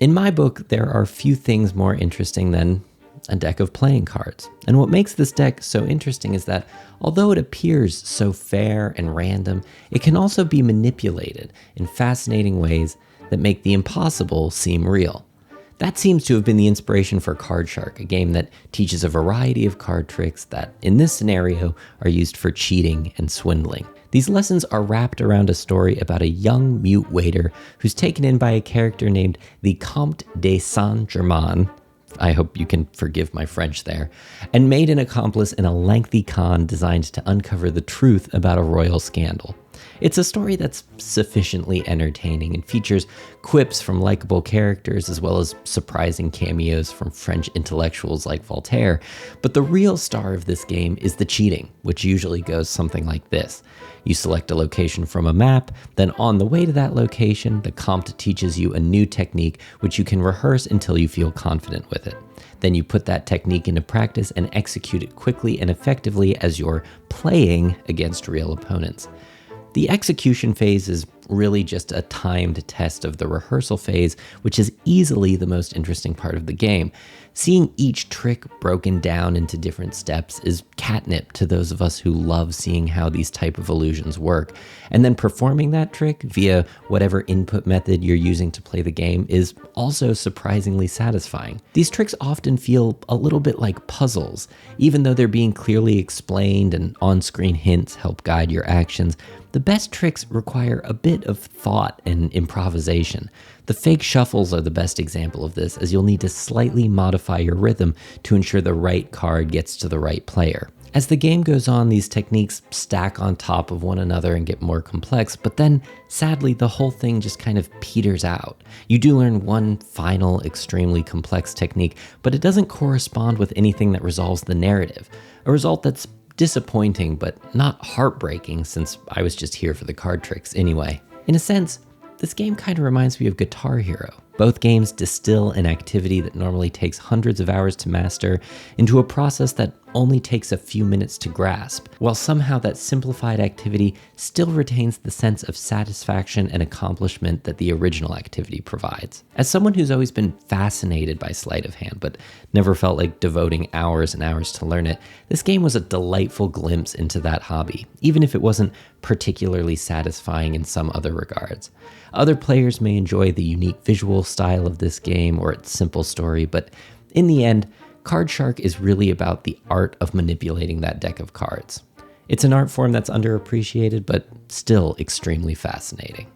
In my book, there are few things more interesting than a deck of playing cards. And what makes this deck so interesting is that although it appears so fair and random, it can also be manipulated in fascinating ways that make the impossible seem real. That seems to have been the inspiration for Card Shark, a game that teaches a variety of card tricks that, in this scenario, are used for cheating and swindling. These lessons are wrapped around a story about a young mute waiter who's taken in by a character named the Comte de Saint-Germain, I hope you can forgive my French there, and made an accomplice in a lengthy con designed to uncover the truth about a royal scandal. It's a story that's sufficiently entertaining and features quips from likable characters as well as surprising cameos from French intellectuals like Voltaire. But the real star of this game is the cheating, which usually goes something like this. You select a location from a map, then on the way to that location, the Comte teaches you a new technique which you can rehearse until you feel confident with it. Then you put that technique into practice and execute it quickly and effectively as you're playing against real opponents. The execution phase is really just a timed test of the rehearsal phase, which is easily the most interesting part of the game. Seeing each trick broken down into different steps is catnip to those of us who love seeing how these type of illusions work. And then performing that trick via whatever input method you're using to play the game is also surprisingly satisfying. These tricks often feel a little bit like puzzles. Even though they're being clearly explained and on-screen hints help guide your actions, the best tricks require a bit of thought and improvisation. The fake shuffles are the best example of this, as you'll need to slightly modify your rhythm to ensure the right card gets to the right player. As the game goes on, these techniques stack on top of one another and get more complex, but then, sadly, the whole thing just kind of peters out. You do learn one final, extremely complex technique, but it doesn't correspond with anything that resolves the narrative, a result that's disappointing, but not heartbreaking since I was just here for the card tricks anyway. In a sense, this game kind of reminds me of Guitar Hero. Both games distill an activity that normally takes hundreds of hours to master into a process that only takes a few minutes to grasp, while somehow that simplified activity still retains the sense of satisfaction and accomplishment that the original activity provides. As someone who's always been fascinated by sleight of hand, but never felt like devoting hours and hours to learn it, this game was a delightful glimpse into that hobby, even if it wasn't particularly satisfying in some other regards. Other players may enjoy the unique visual style of this game or its simple story, but in the end, Card Shark is really about the art of manipulating that deck of cards. It's an art form that's underappreciated, but still extremely fascinating.